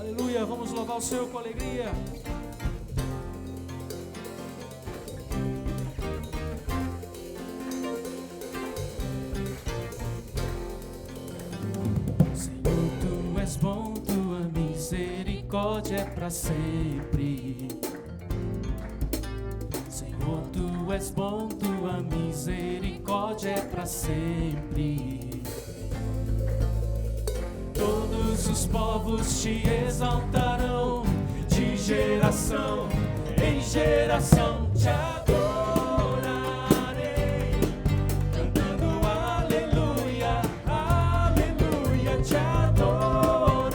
Aleluia, vamos louvar o Senhor com alegria. Senhor, Tu és bom, Tua misericórdia é para sempre. Senhor, Tu és bom, Tua misericórdia é para sempre. Todos os povos Te exaltarão, de geração em geração Te adorarei, cantando aleluia, aleluia. Te adorarei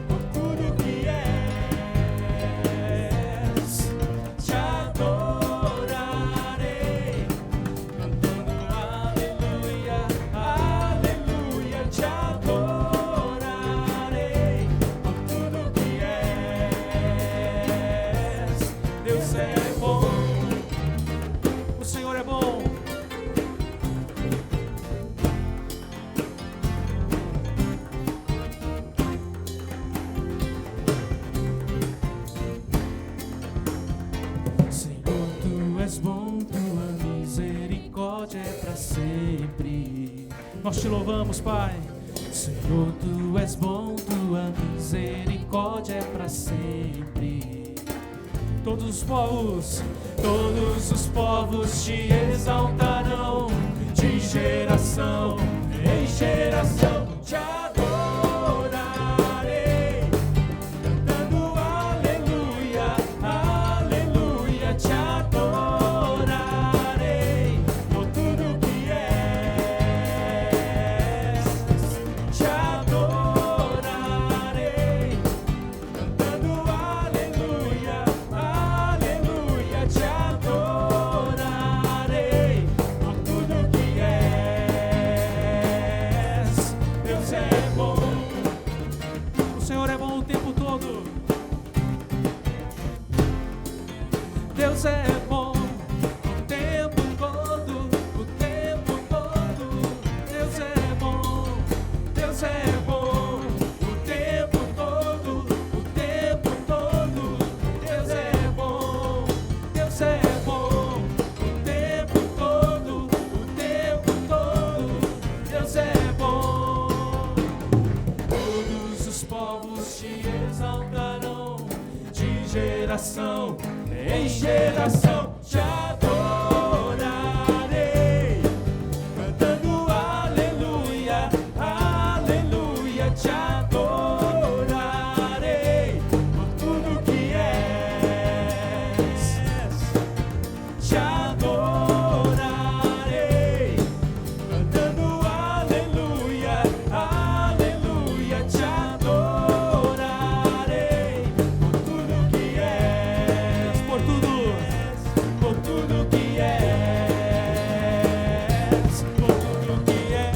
por tudo que és. Te adorarei, cantando aleluia, aleluia. Te adorarei por tudo que és. Deus é bom, o Senhor é bom. Senhor, Tu és bom, Tua misericórdia é para sempre. Nós Te louvamos, Pai. Senhor, Tu és bom, Tua misericórdia é para sempre. Todos os povos Te exaltarão, de geração em geração Te adorarei, cantando aleluia, aleluia. Te adorarei por tudo que és. Te adorarei, cantando aleluia, aleluia. Te adorarei por tudo que és. Deus é bom, o Senhor é bom o tempo todo. Deus é bom o tempo todo, o tempo todo. Deus é bom, Deus é bom o tempo todo, o tempo todo. Deus é bom, Deus é bom o tempo todo, o tempo todo. Deus é bom. Todos os povos Te exaltarão, de geração em geração Te adorarei, cantando aleluia, aleluia. Te adorarei por tudo que és. Te adorarei, cantando aleluia, aleluia. Te adorarei por tudo que és, por tudo que és, por tudo que és.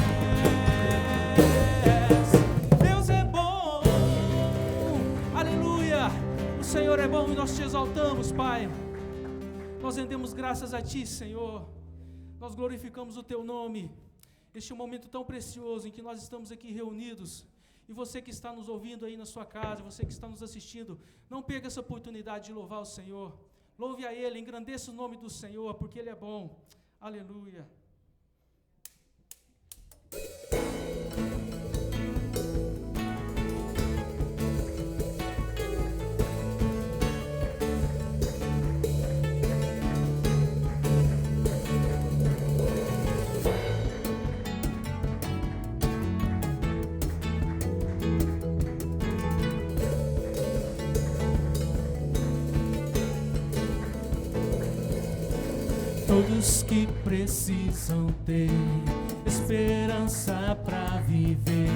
Deus é bom, aleluia. O Senhor é bom e nós Te exaltamos, Pai. Nós rendemos graças a Ti, Senhor. Nós glorificamos o Teu nome. Este momento tão precioso em que nós estamos aqui reunidos. E você que está nos ouvindo aí na sua casa, você que está nos assistindo, não perca essa oportunidade de louvar o Senhor. Louve a Ele, engrandeça o nome do Senhor, porque Ele é bom. Aleluia. Todos que precisam ter esperança para viver,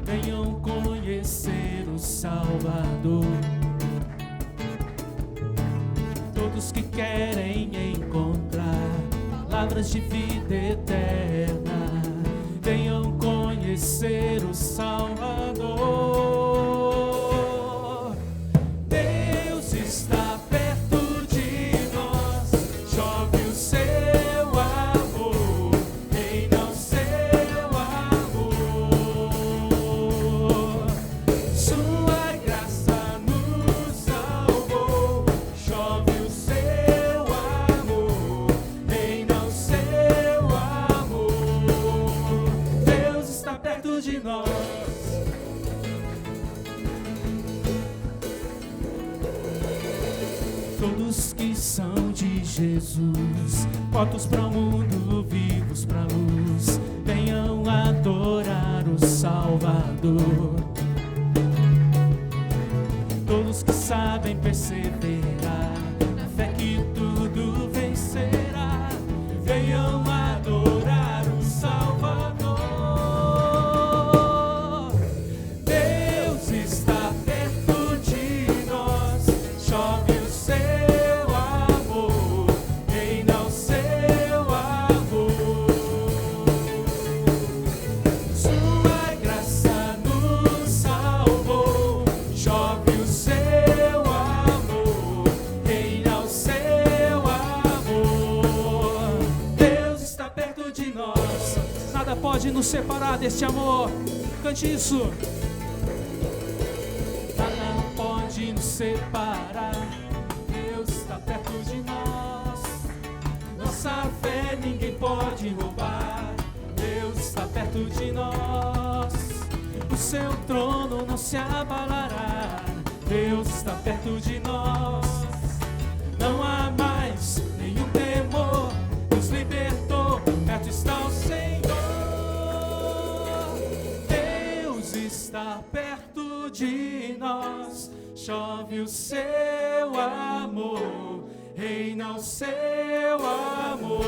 venham conhecer o Salvador. Todos que querem encontrar palavras de vida eterna, venham conhecer o Salvador. Deus está perto de nós, chove o seu amor, reina o seu amor. perto de nós. Todos que são de Jesus, mortos para o mundo, vivos para a luz, venham adorar o Salvador. Todos que sabem perseverar, na fé que tudo vencerá, venham adorar o Salvador. Deus está perto de nós, chove o seu amor, reina o seu amor. Sua graça nos salvou, chove o seu amor, reina o seu amor. Deus está perto de nós, nada pode nos separar deste amor. Cante isso. Nada pode nos separar, Deus está perto de nós. Nossa fé ninguém pode roubar, Deus está perto de nós. O seu trono não se abalará, Deus está perto de nós. Não há mais nenhum temor, nos libertou, perto está o Senhor. Deus está perto de nós, chove o seu amor, reina o seu amor.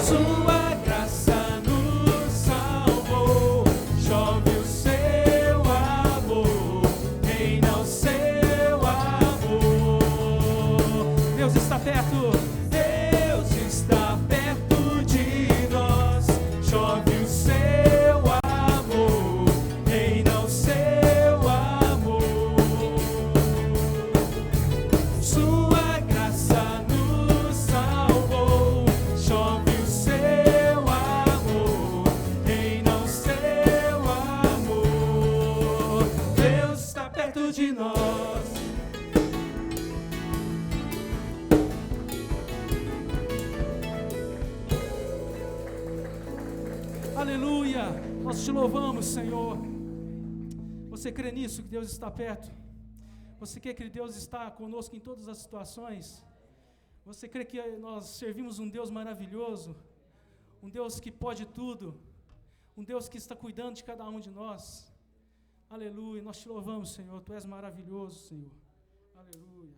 Sua graça nos salvou, chove o seu amor, reina o seu amor. Deus está perto, Deus está perto de nós, chove o seu amor, reina o seu amor. Sua graça nos salvou, chove o seu amor, reina o seu amor. Deus está perto de nós. Aleluia, nós te louvamos, Senhor. Você crê nisso, que Deus está perto? Você crê que Deus está conosco em todas as situações? Você crê que nós servimos um Deus maravilhoso? Um Deus que pode tudo? Um Deus que está cuidando de cada um de nós? Aleluia, nós te louvamos, Senhor. Tu és maravilhoso, Senhor. Aleluia.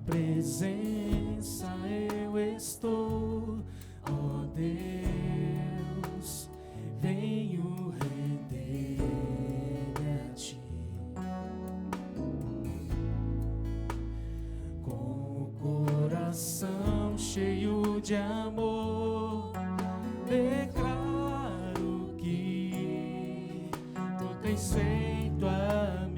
Presença eu estou, ó Deus, venho render-me a ti. Com o coração cheio de amor, declaro que tu tens feito a mim.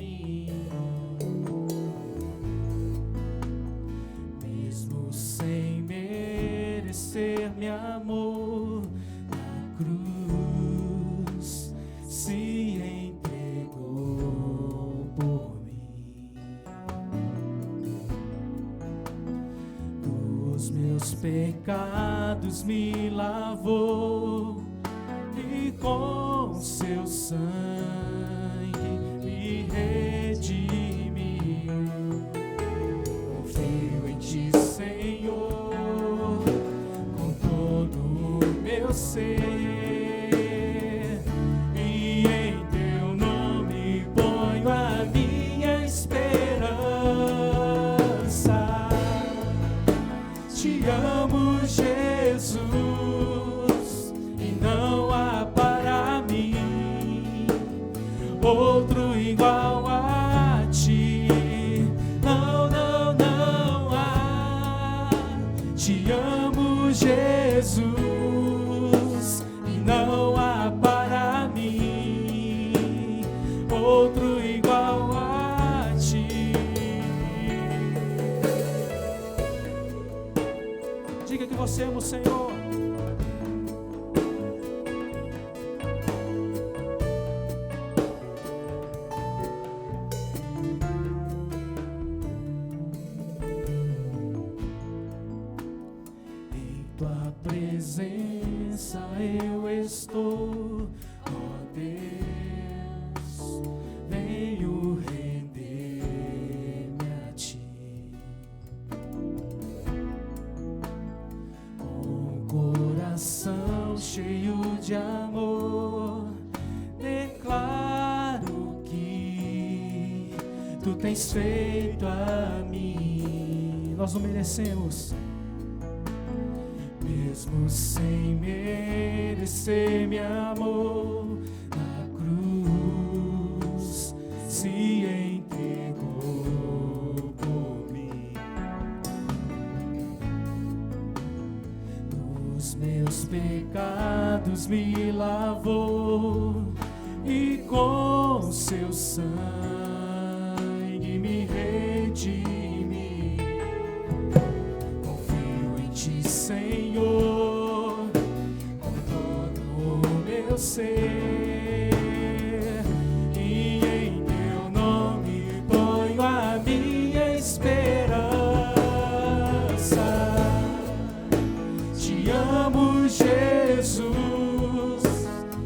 Sem merecer meu amor, na cruz se entregou por mim. Dos meus pecados me lavou e com seu sangue me redimiu. Confio em ti, Senhor, com todo o meu ser, e em teu nome ponho a minha esperança. Te amo, Jesus, e não há para mim outro igual a ti. Não Te amo, Jesus, e não há para mim outro igual a ti. Diga que você ama o Senhor. Presença eu estou, ó Deus, venho render-me a ti. Com o coração cheio de amor, declaro que tu tens feito a mim. Nós não merecemos, mesmo sem merecer, meu amor, na cruz se entregou por mim. Nos meus pecados me lavou e com seu sangue me redimiu. Senhor, com todo o meu ser, e em teu nome ponho a minha esperança. Te amo, Jesus,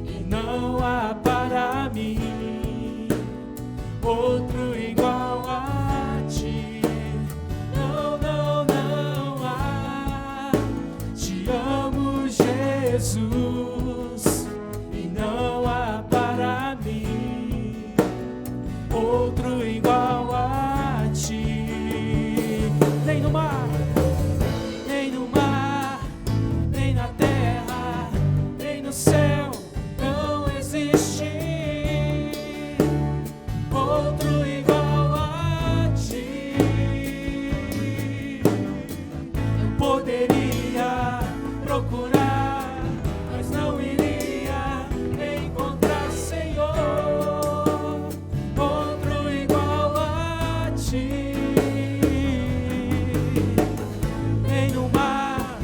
e não há para mim outro igual a ti. Não, não, não há. Te amo, Jesus, e não há para mim outro igual a ti. Nem no mar, nem no mar, nem na terra, nem no céu, não existe outro igual a ti. Eu poderia procurar, mas não iria encontrar, Senhor, outro igual a ti. Nem no mar,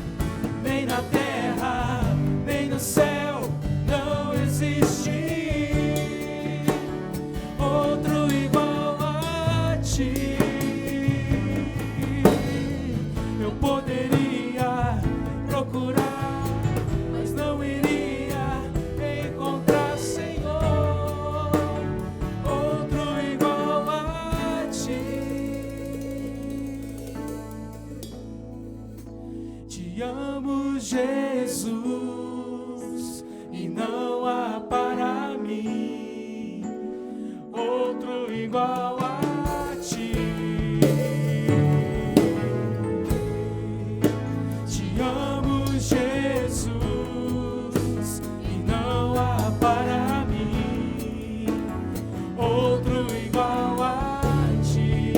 nem na terra, nem no céu, não existe outro igual a ti. Eu poderia procurar, mas não iria encontrar, Senhor, outro igual a ti. Te amo, Jesus, e não há para mim outro igual a ti. Te amo, Jesus, e não há para mim outro igual a ti.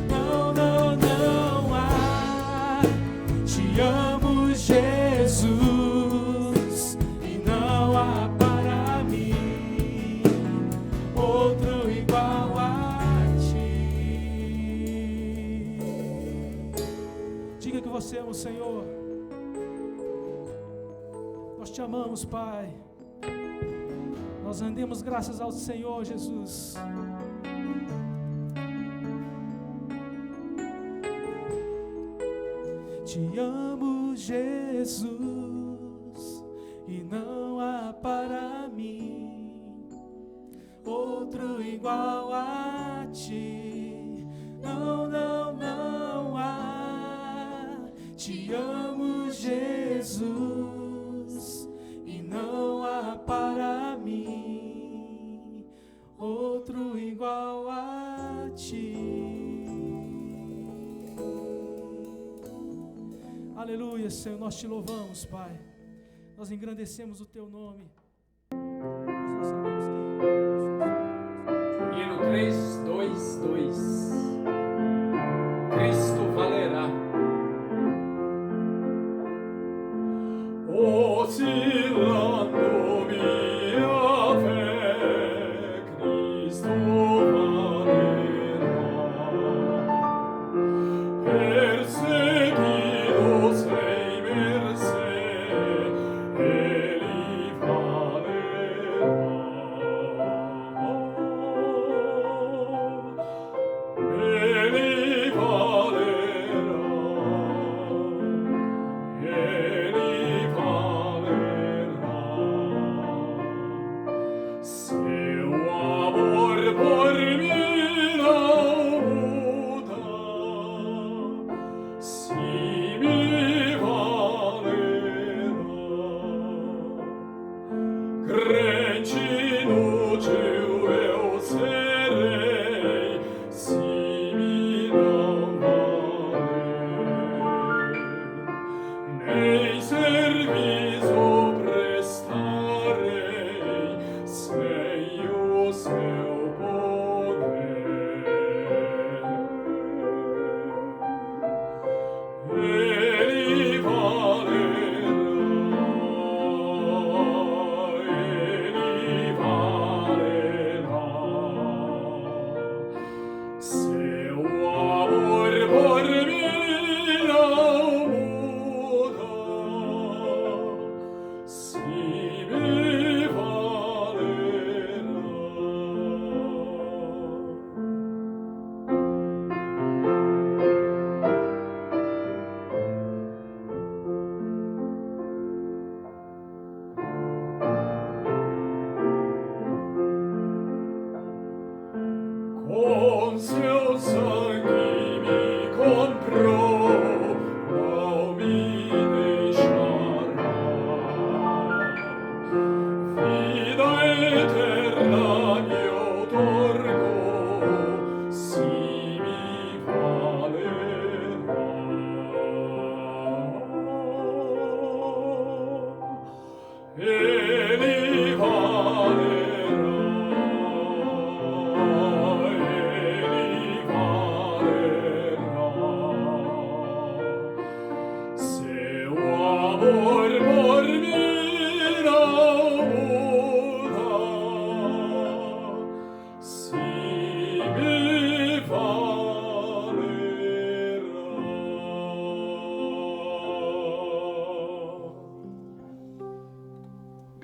Não, não, não há. Te amo, Jesus, e não há para mim outro igual a ti. Diga que você ama o Senhor. Nós te amamos, Pai. Nós rendemos graças ao Senhor, Jesus. Te amo, Jesus, e não há para mim outro igual a ti. Não, não, não há. Te amo, Jesus, e não há para mim outro igual a ti. Aleluia, Senhor, nós te louvamos, Pai. Nós engrandecemos o teu nome. Hino 3, 2, 2. Cristo valerá.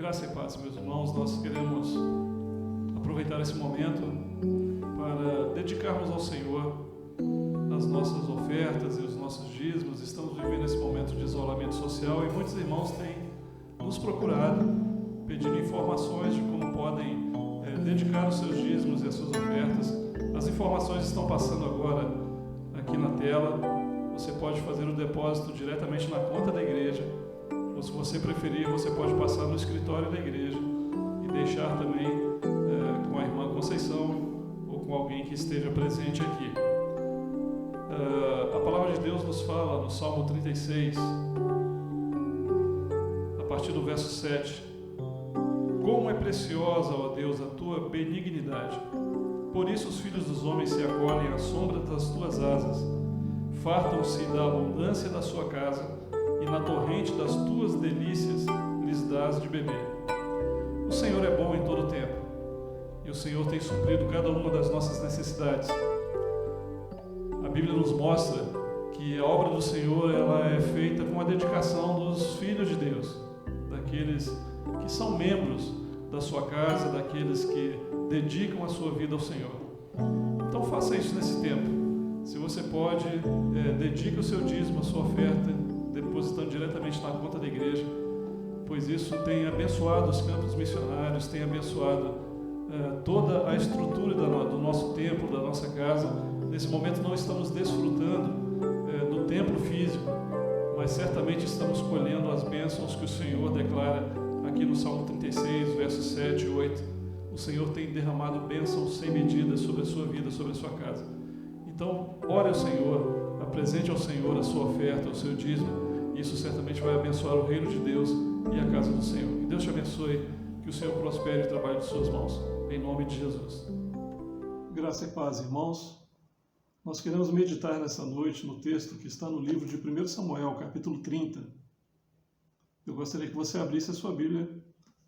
Graça e paz, meus irmãos. Nós queremos aproveitar esse momento para dedicarmos ao Senhor as nossas ofertas e os nossos dízimos. Estamos vivendo esse momento de isolamento social e muitos irmãos têm nos procurado pedindo informações de como podem dedicar os seus dízimos e as suas ofertas. As informações estão passando agora aqui na tela. Você pode fazer o depósito diretamente na conta da igreja, ou se você preferir, você pode passar no escritório da igreja e deixar também com a irmã Conceição ou com alguém que esteja presente aqui. A palavra de Deus nos fala no Salmo 36, a partir do verso 7: Como é preciosa, ó Deus, a tua benignidade! Por isso os filhos dos homens se acolhem à sombra das tuas asas, fartam-se da abundância da sua casa, e na torrente das tuas delícias lhes dás de beber. O Senhor é bom em todo o tempo, e o Senhor tem suprido cada uma das nossas necessidades. A Bíblia nos mostra que a obra do Senhor ela é feita com a dedicação dos filhos de Deus, daqueles que são membros da sua casa, daqueles que dedicam a sua vida ao Senhor. Então faça isso nesse tempo. Se você pode, dedique o seu dízimo, a sua oferta, depositando diretamente na conta da igreja, pois isso tem abençoado os campos missionários, tem abençoado toda a estrutura do nosso templo, da nossa casa. Nesse momento não estamos desfrutando do templo físico, mas certamente estamos colhendo as bênçãos que o Senhor declara aqui no Salmo 36, versos 7 e 8. O Senhor tem derramado bênçãos sem medida sobre a sua vida, sobre a sua casa. Então, ore ao Senhor, apresente ao Senhor a sua oferta, o seu dízimo. Isso certamente vai abençoar o reino de Deus e a casa do Senhor. Que Deus te abençoe, que o Senhor prospere o trabalho de suas mãos. Em nome de Jesus. Graça e paz, irmãos. Nós queremos meditar nessa noite no texto que está no livro de 1 Samuel, capítulo 30. Eu gostaria que você abrisse a sua Bíblia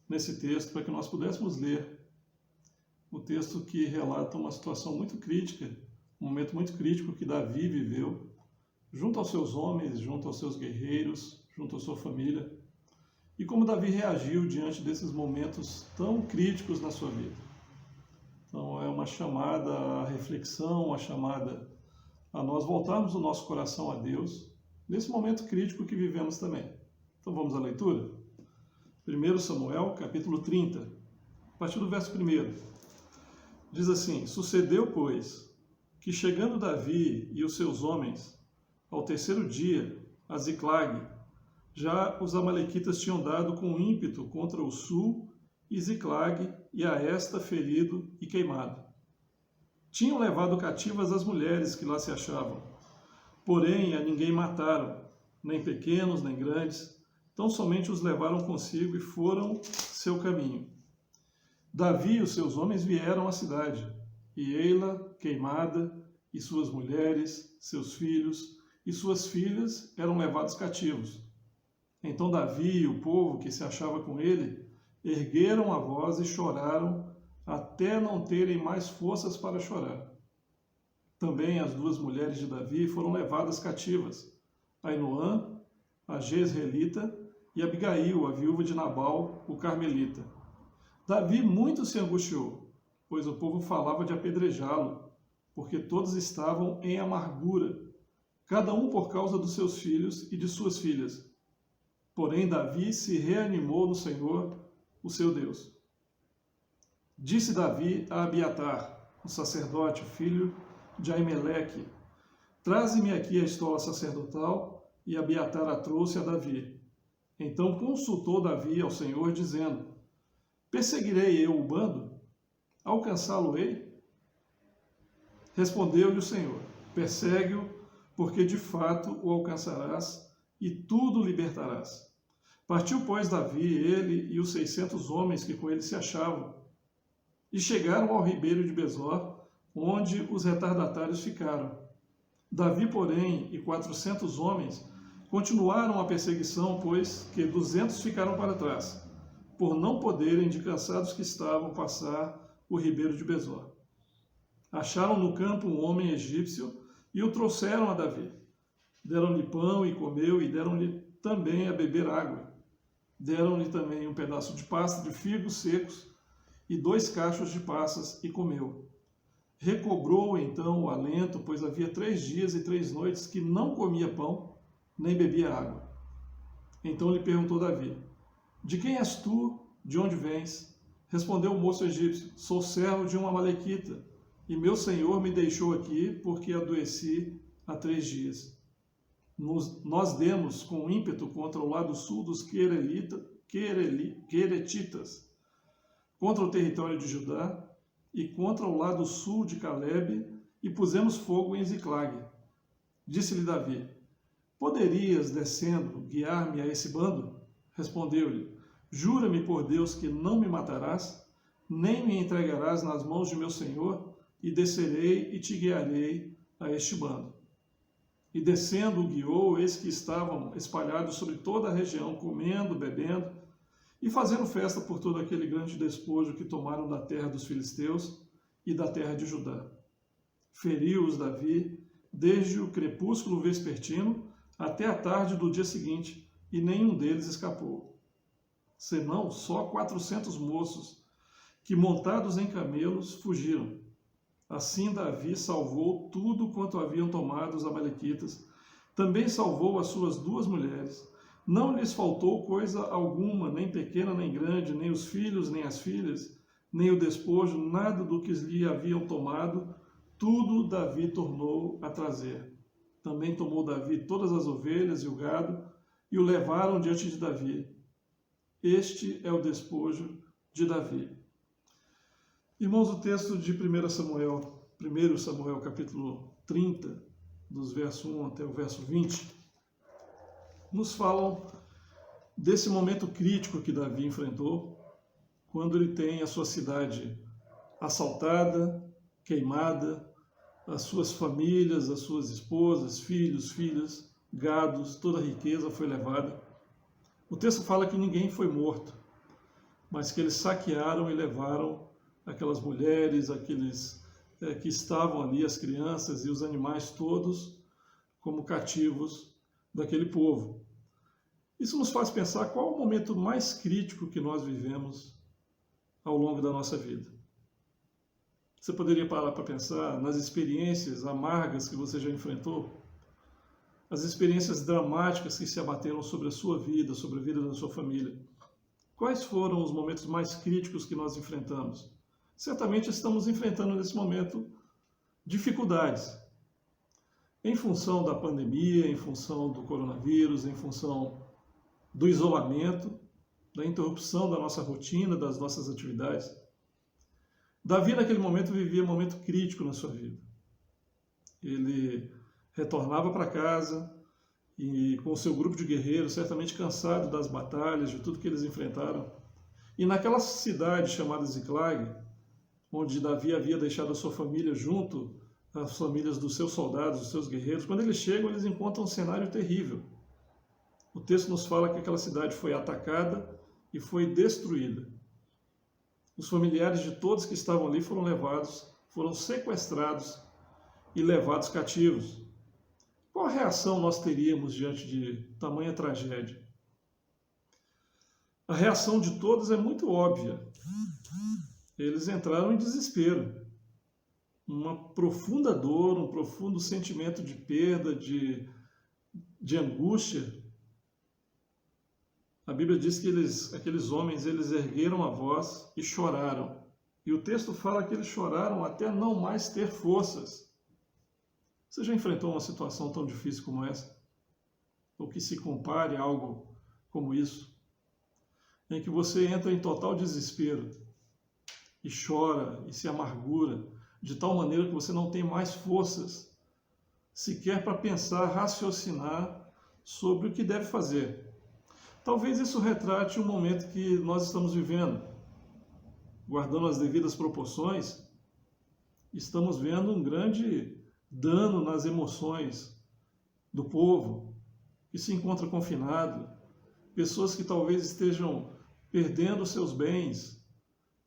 nesse texto para que nós pudéssemos ler o texto que relata uma situação muito crítica, um momento muito crítico que Davi viveu, junto aos seus homens, junto aos seus guerreiros, junto à sua família, e como Davi reagiu diante desses momentos tão críticos na sua vida. Então é uma chamada à reflexão, uma chamada a nós voltarmos o nosso coração a Deus, nesse momento crítico que vivemos também. Então vamos à leitura? 1 Samuel, capítulo 30, a partir do verso 1. Diz assim: Sucedeu, pois, que chegando Davi e os seus homens ao terceiro dia, a Ziclag, já os amalequitas tinham dado com ímpeto contra o sul e Ziclag, e a esta ferido e queimado. Tinham levado cativas as mulheres que lá se achavam, porém a ninguém mataram, nem pequenos nem grandes, tão somente os levaram consigo e foram seu caminho. Davi e os seus homens vieram à cidade, e ei-la queimada, e suas mulheres, seus filhos e suas filhas eram levados cativos. Então Davi e o povo que se achava com ele ergueram a voz e choraram até não terem mais forças para chorar. Também as duas mulheres de Davi foram levadas cativas, Ainoã, a Jezreelita, e Abigail, a viúva de Nabal, o Carmelita. Davi muito se angustiou, pois o povo falava de apedrejá-lo, porque todos estavam em amargura, cada um por causa dos seus filhos e de suas filhas. Porém Davi se reanimou no Senhor, o seu Deus. Disse Davi a Abiatar, o sacerdote, filho de Aimeleque: Traze-me aqui a estola sacerdotal, e Abiatar a trouxe a Davi. Então consultou Davi ao Senhor, dizendo: Perseguirei eu o bando? Alcançá-lo-ei? Respondeu-lhe o Senhor: Persegue-o, porque de fato o alcançarás, e tudo libertarás. Partiu, pois, Davi, ele e os 600 homens que com ele se achavam, e chegaram ao ribeiro de Besor, onde os retardatários ficaram. Davi, porém, e 400 homens continuaram a perseguição, pois que 200 ficaram para trás, por não poderem, de cansados que estavam, passar o ribeiro de Besor. Acharam no campo um homem egípcio e o trouxeram a Davi. Deram-lhe pão e comeu, e deram-lhe também a beber água. Deram-lhe também um pedaço de pasta de figos secos e 2 cachos de passas, e comeu. Recobrou então o alento, pois havia 3 dias e 3 noites que não comia pão, nem bebia água. Então lhe perguntou Davi: de quem és tu? De onde vens? Respondeu o moço egípcio: sou servo de um amalequita, e meu senhor me deixou aqui porque adoeci há 3 dias. Nós demos com ímpeto contra o lado sul dos Queretitas, contra o território de Judá e contra o lado sul de Calebe, e pusemos fogo em Ziclag. Disse-lhe Davi: poderias, descendo, guiar-me a esse bando? Respondeu-lhe: jura-me por Deus que não me matarás, nem me entregarás nas mãos de meu senhor, e descerei e te guiarei a este bando. E descendo o guiou, eis que estavam espalhados sobre toda a região, comendo, bebendo e fazendo festa por todo aquele grande despojo que tomaram da terra dos filisteus e da terra de Judá. Feriu-os Davi desde o crepúsculo vespertino até a tarde do dia seguinte, e nenhum deles escapou. Senão só 400 moços, que montados em camelos fugiram. Assim Davi salvou tudo quanto haviam tomado os amalequitas. Também salvou as suas 2 mulheres. Não lhes faltou coisa alguma, nem pequena nem grande, nem os filhos, nem as filhas, nem o despojo, nada do que lhe haviam tomado, tudo Davi tornou a trazer. Também tomou Davi todas as ovelhas e o gado, e o levaram diante de Davi. Este é o despojo de Davi. Irmãos, o texto de 1 Samuel capítulo 30, dos versos 1 até o verso 20, nos falam desse momento crítico que Davi enfrentou, quando ele tem a sua cidade assaltada, queimada, as suas famílias, as suas esposas, filhos, filhas, gados, toda a riqueza foi levada. O texto fala que ninguém foi morto, mas que eles saquearam e levaram aquelas mulheres, aqueles que estavam ali, as crianças e os animais todos, como cativos daquele povo. Isso nos faz pensar qual o momento mais crítico que nós vivemos ao longo da nossa vida. Você poderia parar para pensar nas experiências amargas que você já enfrentou, as experiências dramáticas que se abateram sobre a sua vida, sobre a vida da sua família. Quais foram os momentos mais críticos que nós enfrentamos? Certamente estamos enfrentando nesse momento dificuldades, em função da pandemia, em função do coronavírus, em função do isolamento, da interrupção da nossa rotina, das nossas atividades. Davi, naquele momento, vivia um momento crítico na sua vida. Ele retornava para casa e com o seu grupo de guerreiros, certamente cansado das batalhas, de tudo que eles enfrentaram. E naquela cidade chamada Ziclag, onde Davi havia deixado a sua família junto às famílias dos seus soldados, dos seus guerreiros, quando eles chegam, eles encontram um cenário terrível. O texto nos fala que aquela cidade foi atacada e foi destruída. Os familiares de todos que estavam ali foram levados, foram sequestrados e levados cativos. Qual a reação nós teríamos diante de tamanha tragédia? A reação de todos é muito óbvia. Eles entraram em desespero, uma profunda dor, um profundo sentimento de perda, de angústia. A Bíblia diz que aqueles homens, eles ergueram a voz e choraram. E o texto fala que eles choraram até não mais ter forças. Você já enfrentou uma situação tão difícil como essa? Ou que se compare a algo como isso? Em que você entra em total desespero e chora e se amargura de tal maneira que você não tem mais forças sequer para pensar, raciocinar sobre o que deve fazer. Talvez isso retrate o momento que nós estamos vivendo. Guardando as devidas proporções, estamos vendo um grande dano nas emoções do povo que se encontra confinado, pessoas que talvez estejam perdendo seus bens,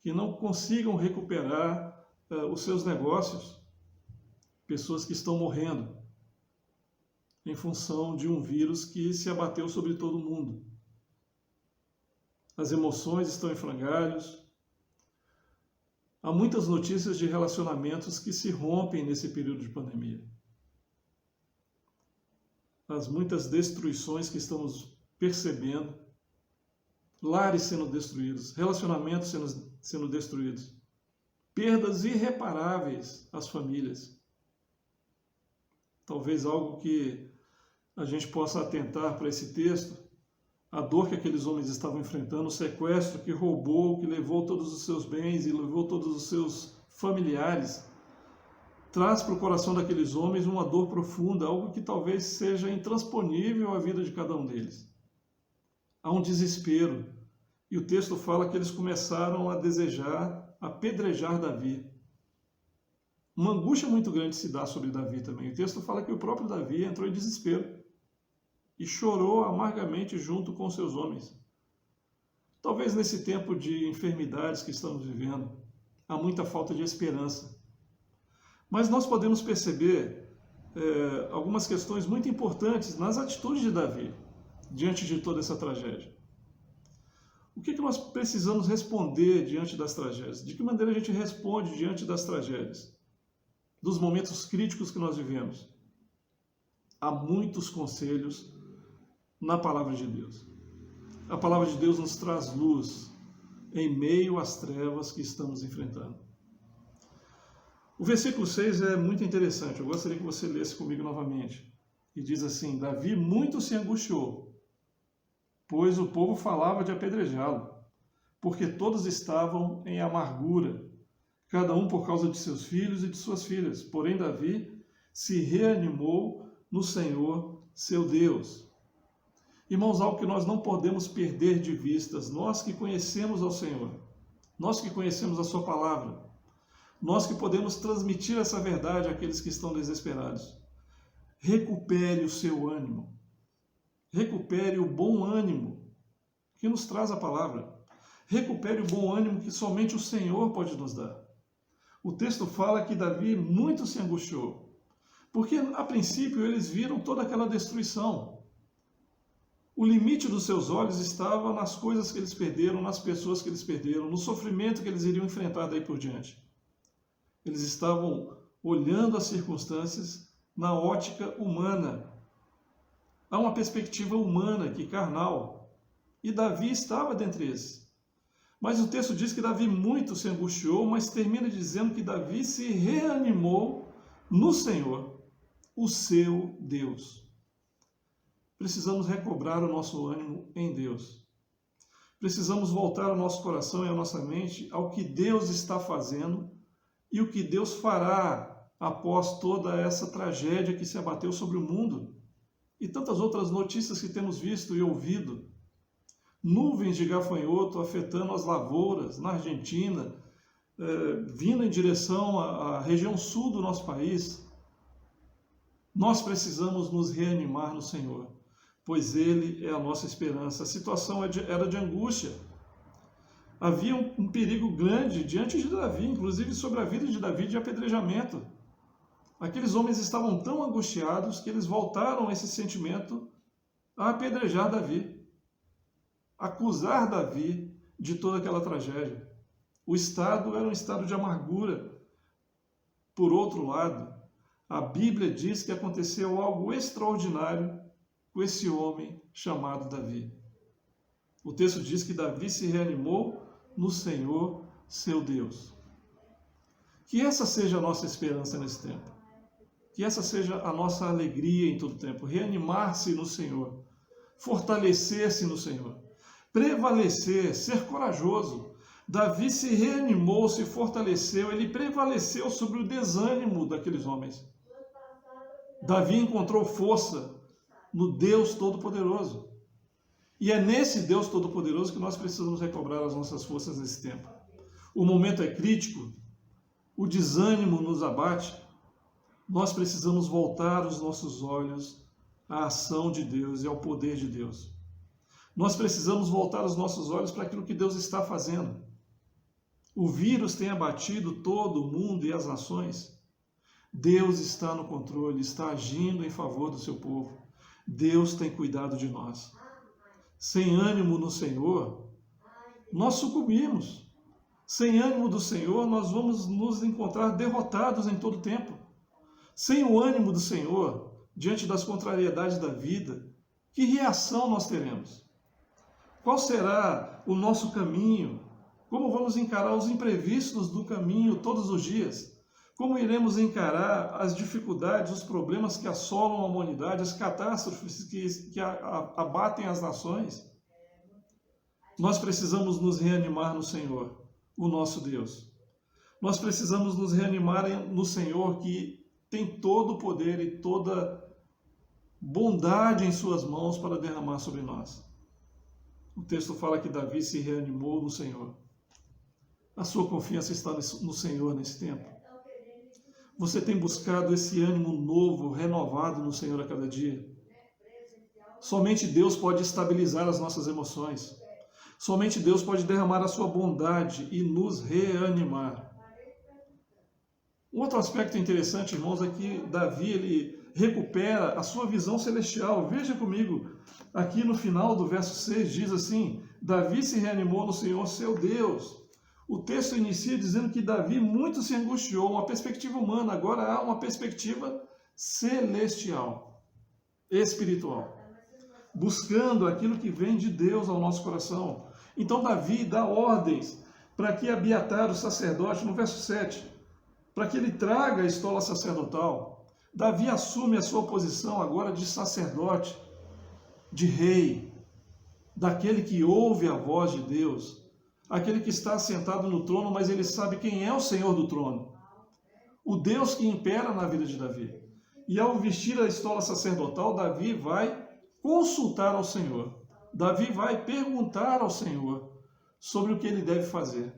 que não consigam recuperar os seus negócios, pessoas que estão morrendo em função de um vírus que se abateu sobre todo mundo. as emoções estão em frangalhos. Há muitas notícias de relacionamentos que se rompem nesse período de pandemia. As muitas destruições que estamos percebendo, lares sendo destruídos, relacionamentos sendo destruídos, perdas irreparáveis às famílias. Talvez algo que a gente possa atentar para esse texto, a dor que aqueles homens estavam enfrentando, o sequestro que roubou, que levou todos os seus bens e levou todos os seus familiares, traz para o coração daqueles homens uma dor profunda, algo que talvez seja intransponível à vida de cada um deles. Há um desespero, e o texto fala que eles começaram a desejar apedrejar Davi. Uma angústia muito grande se dá sobre Davi também. O texto fala que o próprio Davi entrou em desespero e chorou amargamente junto com seus homens. Talvez nesse tempo de enfermidades que estamos vivendo, há muita falta de esperança. Mas nós podemos perceber algumas questões muito importantes nas atitudes de Davi, diante de toda essa tragédia. O que nós precisamos responder diante das tragédias? De que maneira a gente responde diante das tragédias? Dos momentos críticos que nós vivemos? Há muitos conselhos na palavra de Deus. A palavra de Deus nos traz luz em meio às trevas que estamos enfrentando. O versículo 6 é muito interessante, eu gostaria que você lesse comigo novamente. E diz assim: Davi muito se angustiou, pois o povo falava de apedrejá-lo, porque todos estavam em amargura, cada um por causa de seus filhos e de suas filhas. Porém Davi se reanimou no Senhor, seu Deus. Irmãos, algo que nós não podemos perder de vistas, nós que conhecemos ao Senhor, nós que conhecemos a sua palavra, nós que podemos transmitir essa verdade àqueles que estão desesperados. Recupere o seu ânimo. Recupere o bom ânimo que nos traz a palavra. Recupere o bom ânimo que somente o Senhor pode nos dar. O texto fala que Davi muito se angustiou, porque a princípio eles viram toda aquela destruição. O limite dos seus olhos estava nas coisas que eles perderam, nas pessoas que eles perderam, no sofrimento que eles iriam enfrentar daí por diante. Eles estavam olhando as circunstâncias na ótica humana. Há uma perspectiva humana aqui, carnal. E Davi estava dentre esses. Mas o texto diz que Davi muito se angustiou, mas termina dizendo que Davi se reanimou no Senhor, o seu Deus. Precisamos recobrar o nosso ânimo em Deus. Precisamos voltar o nosso coração e a nossa mente ao que Deus está fazendo e o que Deus fará após toda essa tragédia que se abateu sobre o mundo e tantas outras notícias que temos visto e ouvido. Nuvens de gafanhoto afetando as lavouras na Argentina, vindo em direção à região sul do nosso país. Nós precisamos nos reanimar no Senhor, pois Ele é a nossa esperança. A situação era de angústia. Havia um perigo grande diante de Davi, inclusive sobre a vida de Davi, de apedrejamento. Aqueles homens estavam tão angustiados que eles voltaram esse sentimento a apedrejar Davi, acusar Davi de toda aquela tragédia. O estado era um estado de amargura. Por outro lado, a Bíblia diz que aconteceu algo extraordinário com esse homem chamado Davi. O texto diz que Davi se reanimou no Senhor, seu Deus. Que essa seja a nossa esperança nesse tempo. Que essa seja a nossa alegria em todo tempo. Reanimar-se no Senhor. Fortalecer-se no Senhor. Prevalecer, ser corajoso. Davi se reanimou, se fortaleceu, ele prevaleceu sobre o desânimo daqueles homens. Davi encontrou força no Deus Todo-Poderoso. E é nesse Deus Todo-Poderoso que nós precisamos recobrar as nossas forças nesse tempo. O momento é crítico, o desânimo nos abate, nós precisamos voltar os nossos olhos à ação de Deus e ao poder de Deus. Nós precisamos voltar os nossos olhos para aquilo que Deus está fazendo. O vírus tem abatido todo o mundo e as nações. Deus está no controle, está agindo em favor do seu povo. Deus tem cuidado de nós. Sem ânimo no Senhor, nós sucumbimos. Sem ânimo do Senhor, nós vamos nos encontrar derrotados em todo tempo. Sem o ânimo do Senhor, diante das contrariedades da vida, que reação nós teremos? Qual será o nosso caminho? Como vamos encarar os imprevistos do caminho todos os dias? Como iremos encarar as dificuldades, os problemas que assolam a humanidade, as catástrofes que abatem as nações? Nós precisamos nos reanimar no Senhor, o nosso Deus. Nós precisamos nos reanimar no Senhor, que tem todo o poder e toda bondade em suas mãos para derramar sobre nós. O texto fala que Davi se reanimou no Senhor. A sua confiança está no Senhor nesse tempo. Você tem buscado esse ânimo novo, renovado no Senhor a cada dia? Somente Deus pode estabilizar as nossas emoções. Somente Deus pode derramar a sua bondade e nos reanimar. Um outro aspecto interessante, irmãos, é que Davi ele recupera a sua visão celestial. Veja comigo, aqui no final do verso 6 diz assim: Davi se reanimou no Senhor, seu Deus. O texto inicia dizendo que Davi muito se angustiou, uma perspectiva humana, agora há uma perspectiva celestial, espiritual, buscando aquilo que vem de Deus ao nosso coração. Então Davi dá ordens para que Abiatar, o sacerdote, no verso 7, para que ele traga a estola sacerdotal. Davi assume a sua posição agora de sacerdote, de rei, daquele que ouve a voz de Deus, aquele que está sentado no trono, mas ele sabe quem é o Senhor do trono, o Deus que impera na vida de Davi. E ao vestir a estola sacerdotal, Davi vai consultar ao Senhor. Davi vai perguntar ao Senhor sobre o que ele deve fazer.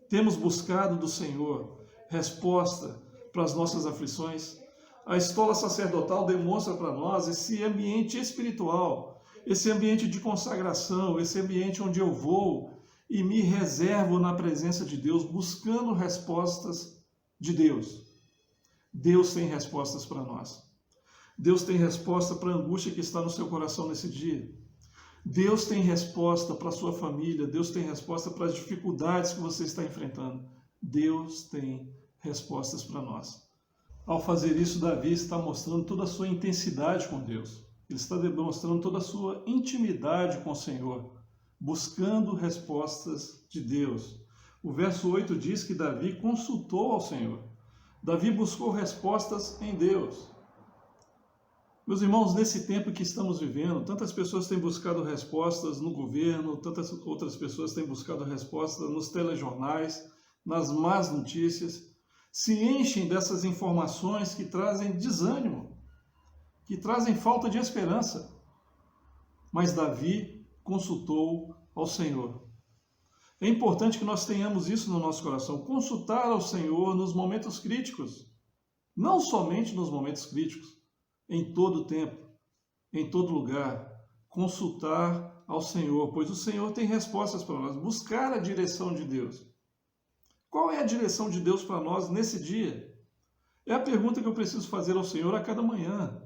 Temos buscado do Senhor resposta para as nossas aflições. A estola sacerdotal demonstra para nós esse ambiente espiritual, esse ambiente de consagração, esse ambiente onde eu vou e me reservo na presença de Deus, buscando respostas de Deus. Deus tem respostas para nós. Deus tem resposta para a angústia que está no seu coração nesse dia. Deus tem resposta para a sua família. Deus tem resposta para as dificuldades que você está enfrentando. Deus tem respostas para nós. Ao fazer isso, Davi está mostrando toda a sua intensidade com Deus. Ele está demonstrando toda a sua intimidade com o Senhor, buscando respostas de Deus. O verso 8 diz que Davi consultou ao Senhor. Davi buscou respostas em Deus. Meus irmãos, nesse tempo que estamos vivendo, tantas pessoas têm buscado respostas no governo, tantas outras pessoas têm buscado respostas nos telejornais, nas más notícias, se enchem dessas informações que trazem desânimo, que trazem falta de esperança. Mas Davi consultou ao Senhor. É importante que nós tenhamos isso no nosso coração, consultar ao Senhor nos momentos críticos, não somente nos momentos críticos, em todo tempo, em todo lugar, consultar ao Senhor, pois o Senhor tem respostas para nós, buscar a direção de Deus. Qual é a direção de Deus para nós nesse dia? É a pergunta que eu preciso fazer ao Senhor a cada manhã.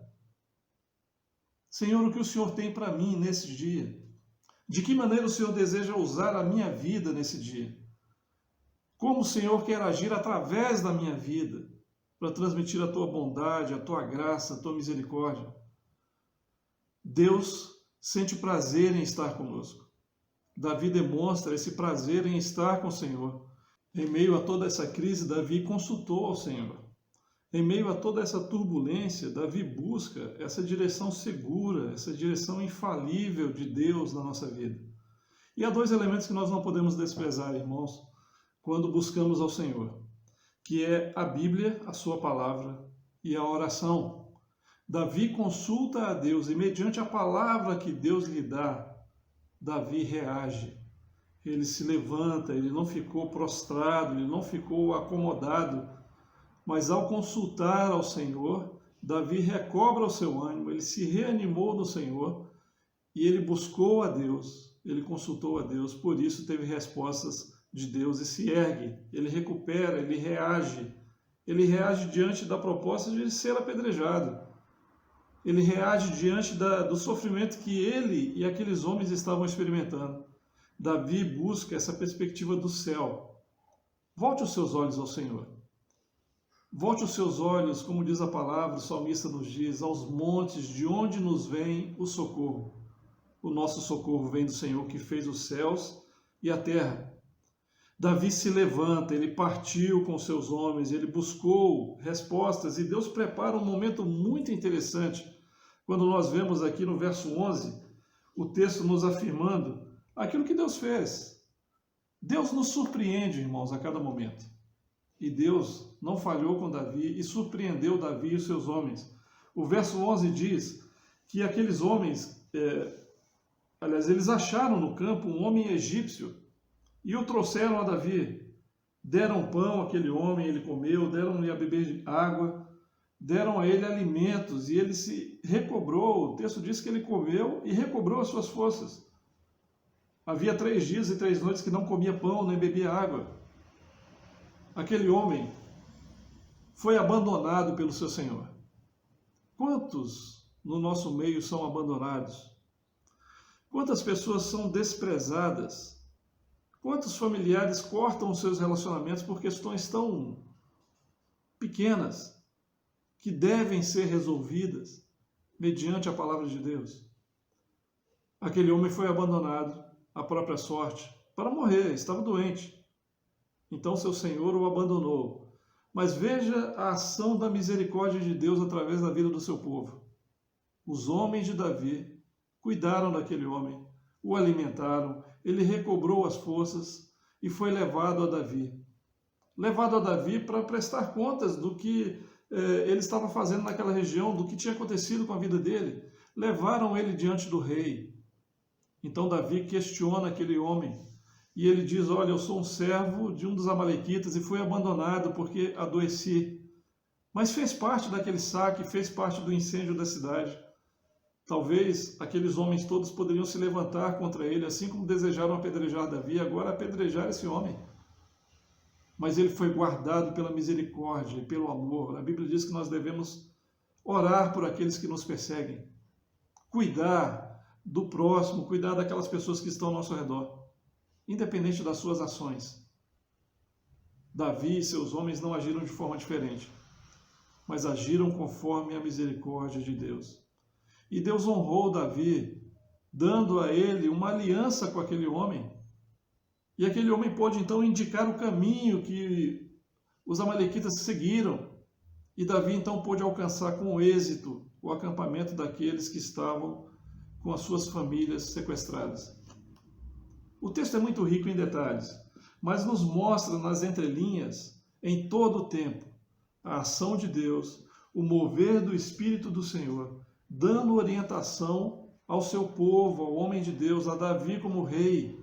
Senhor, o que o Senhor tem para mim nesse dia? De que maneira o Senhor deseja usar a minha vida nesse dia? Como o Senhor quer agir através da minha vida para transmitir a tua bondade, a tua graça, a tua misericórdia? Deus sente prazer em estar conosco. Davi demonstra esse prazer em estar com o Senhor. Em meio a toda essa crise, Davi consultou ao Senhor. Em meio a toda essa turbulência, Davi busca essa direção segura, essa direção infalível de Deus na nossa vida. E há dois elementos que nós não podemos desprezar, irmãos, quando buscamos ao Senhor, que é a Bíblia, a sua palavra, e a oração. Davi consulta a Deus e, mediante a palavra que Deus lhe dá, Davi reage. Ele se levanta, ele não ficou prostrado, ele não ficou acomodado, mas ao consultar ao Senhor, Davi recobra o seu ânimo, ele se reanimou no Senhor e ele buscou a Deus, ele consultou a Deus, por isso teve respostas de Deus e se ergue, ele recupera, ele reage diante da proposta de ser apedrejado, ele reage diante do sofrimento que ele e aqueles homens estavam experimentando. Davi busca essa perspectiva do céu. Volte os seus olhos ao Senhor. Volte os seus olhos, como diz a palavra, o salmista nos diz, aos montes de onde nos vem o socorro. O nosso socorro vem do Senhor que fez os céus e a terra. Davi se levanta, ele partiu com seus homens, ele buscou respostas e Deus prepara um momento muito interessante. Quando nós vemos aqui no verso 11, o texto nos afirmando aquilo que Deus fez. Deus nos surpreende, irmãos, a cada momento. E Deus não falhou com Davi e surpreendeu Davi e os seus homens. O verso 11 diz que aqueles homens, eles acharam no campo um homem egípcio e o trouxeram a Davi. Deram pão àquele homem, ele comeu, deram-lhe a beber água, deram a ele alimentos e ele se recobrou. O texto diz que ele comeu e recobrou as suas forças. Havia 3 dias e 3 noites que não comia pão nem bebia água. Aquele homem foi abandonado pelo seu Senhor. Quantos no nosso meio são abandonados? Quantas pessoas são desprezadas? Quantos familiares cortam os seus relacionamentos por questões tão pequenas que devem ser resolvidas mediante a palavra de Deus? Aquele homem foi abandonado à própria sorte para morrer, estava doente. Então seu Senhor o abandonou. Mas veja a ação da misericórdia de Deus através da vida do seu povo. Os homens de Davi cuidaram daquele homem, o alimentaram, ele recobrou as forças e foi levado a Davi. Levado a Davi para prestar contas do que ele estava fazendo naquela região, do que tinha acontecido com a vida dele. Levaram ele diante do rei. Então Davi questiona aquele homem e ele diz, olha, eu sou um servo de um dos amalequitas e fui abandonado porque adoeci. Mas fez parte daquele saque, fez parte do incêndio da cidade. Talvez aqueles homens todos poderiam se levantar contra ele, assim como desejaram apedrejar Davi, agora apedrejar esse homem. Mas ele foi guardado pela misericórdia e pelo amor. A Bíblia diz que nós devemos orar por aqueles que nos perseguem, cuidar do próximo, cuidar daquelas pessoas que estão ao nosso redor, independente das suas ações. Davi e seus homens não agiram de forma diferente, mas agiram conforme a misericórdia de Deus. E Deus honrou Davi, dando a ele uma aliança com aquele homem. E aquele homem pôde então indicar o caminho que os amalequitas seguiram. E Davi então pôde alcançar com êxito o acampamento daqueles que estavam com as suas famílias sequestradas. O texto é muito rico em detalhes, mas nos mostra nas entrelinhas, em todo o tempo, a ação de Deus, o mover do Espírito do Senhor, dando orientação ao seu povo, ao homem de Deus, a Davi como rei.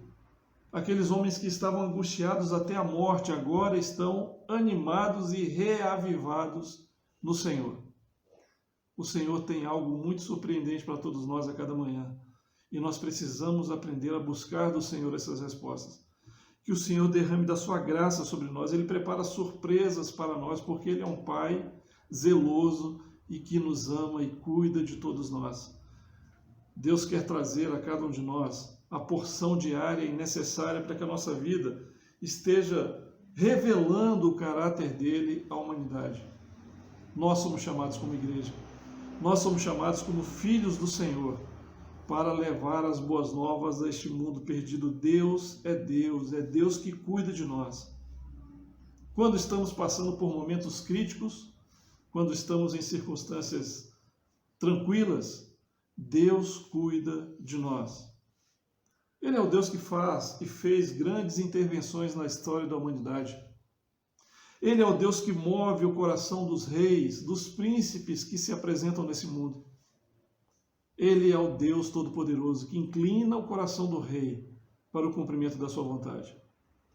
Aqueles homens que estavam angustiados até a morte, agora estão animados e reavivados no Senhor. O Senhor tem algo muito surpreendente para todos nós a cada manhã. E nós precisamos aprender a buscar do Senhor essas respostas. Que o Senhor derrame da sua graça sobre nós. Ele prepara surpresas para nós, porque Ele é um Pai zeloso e que nos ama e cuida de todos nós. Deus quer trazer a cada um de nós a porção diária e necessária para que a nossa vida esteja revelando o caráter dele à humanidade. Nós somos chamados como igreja. Nós somos chamados como filhos do Senhor para levar as boas novas a este mundo perdido. Deus, é Deus que cuida de nós. Quando estamos passando por momentos críticos, quando estamos em circunstâncias tranquilas, Deus cuida de nós. Ele é o Deus que faz e fez grandes intervenções na história da humanidade. Ele é o Deus que move o coração dos reis, dos príncipes que se apresentam nesse mundo. Ele é o Deus Todo-Poderoso que inclina o coração do rei para o cumprimento da sua vontade.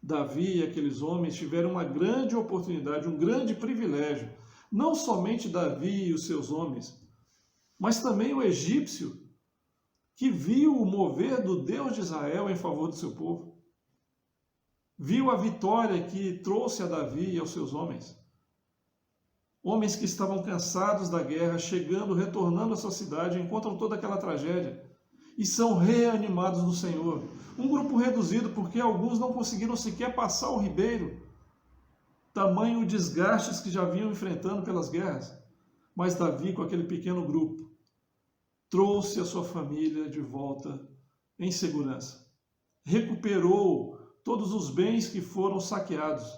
Davi e aqueles homens tiveram uma grande oportunidade, um grande privilégio. Não somente Davi e os seus homens, mas também o egípcio, que viu o mover do Deus de Israel em favor do seu povo. Viu a vitória que trouxe a Davi e aos seus homens. Homens que estavam cansados da guerra, chegando, retornando à sua cidade, encontram toda aquela tragédia. e são reanimados no Senhor. Um grupo reduzido, porque alguns não conseguiram sequer passar o ribeiro, tamanho desgastes que já vinham enfrentando pelas guerras. Mas Davi, com aquele pequeno grupo, trouxe a sua família de volta em segurança. Recuperou todos os bens que foram saqueados.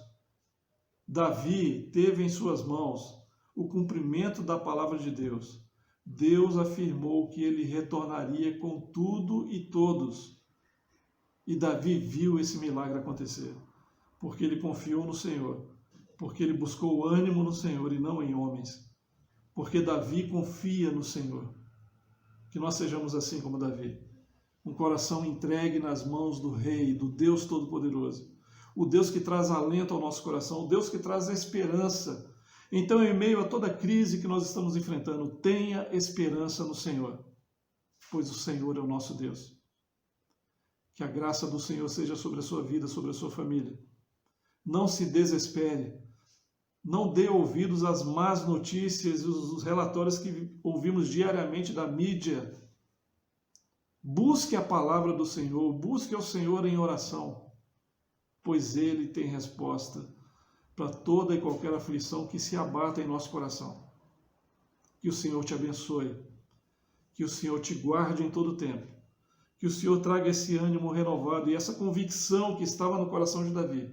Davi teve em suas mãos o cumprimento da palavra de Deus. Deus afirmou que ele retornaria com tudo e todos. E Davi viu esse milagre acontecer, porque ele confiou no Senhor, porque ele buscou ânimo no Senhor e não em homens, porque Davi confia no Senhor. Que nós sejamos assim como Davi, um coração entregue nas mãos do Rei, do Deus Todo-Poderoso, o Deus que traz alento ao nosso coração, o Deus que traz esperança. Então, em meio a toda a crise que nós estamos enfrentando, tenha esperança no Senhor, pois o Senhor é o nosso Deus. Que a graça do Senhor seja sobre a sua vida, sobre a sua família. Não se desespere. Não dê ouvidos às más notícias, os relatórios que ouvimos diariamente da mídia. Busque a palavra do Senhor, busque ao Senhor em oração, pois Ele tem resposta para toda e qualquer aflição que se abata em nosso coração. Que o Senhor te abençoe, que o Senhor te guarde em todo o tempo, que o Senhor traga esse ânimo renovado e essa convicção que estava no coração de Davi,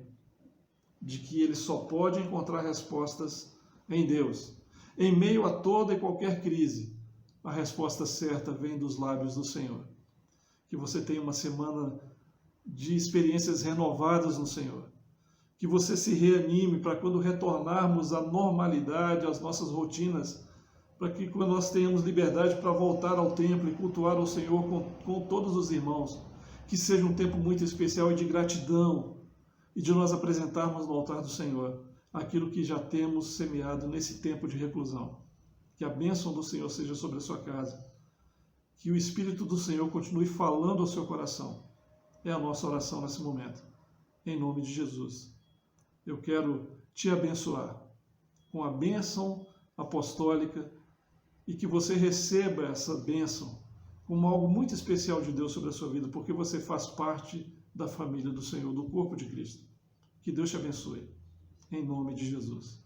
de que ele só pode encontrar respostas em Deus. Em meio a toda e qualquer crise, a resposta certa vem dos lábios do Senhor. Que você tenha uma semana de experiências renovadas no Senhor. Que você se reanime para quando retornarmos à normalidade, às nossas rotinas, para que quando nós tenhamos liberdade para voltar ao templo e cultuar ao Senhor com todos os irmãos, que seja um tempo muito especial e de gratidão, e de nós apresentarmos no altar do Senhor aquilo que já temos semeado nesse tempo de reclusão. Que a bênção do Senhor seja sobre a sua casa. Que o Espírito do Senhor continue falando ao seu coração. É a nossa oração nesse momento. Em nome de Jesus. Eu quero te abençoar com a bênção apostólica e que você receba essa bênção como algo muito especial de Deus sobre a sua vida, porque você faz parte da família do Senhor, do corpo de Cristo. Que Deus te abençoe, em nome de Jesus.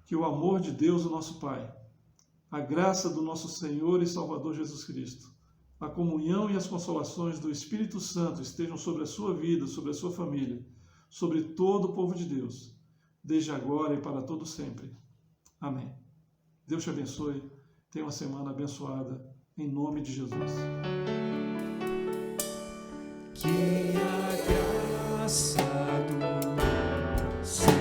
Que o amor de Deus, o nosso Pai, a graça do nosso Senhor e Salvador Jesus Cristo, a comunhão e as consolações do Espírito Santo estejam sobre a sua vida, sobre a sua família, sobre todo o povo de Deus, desde agora e para todo sempre. Amém. Deus te abençoe, tenha uma semana abençoada, em nome de Jesus. Que a graça do Senhor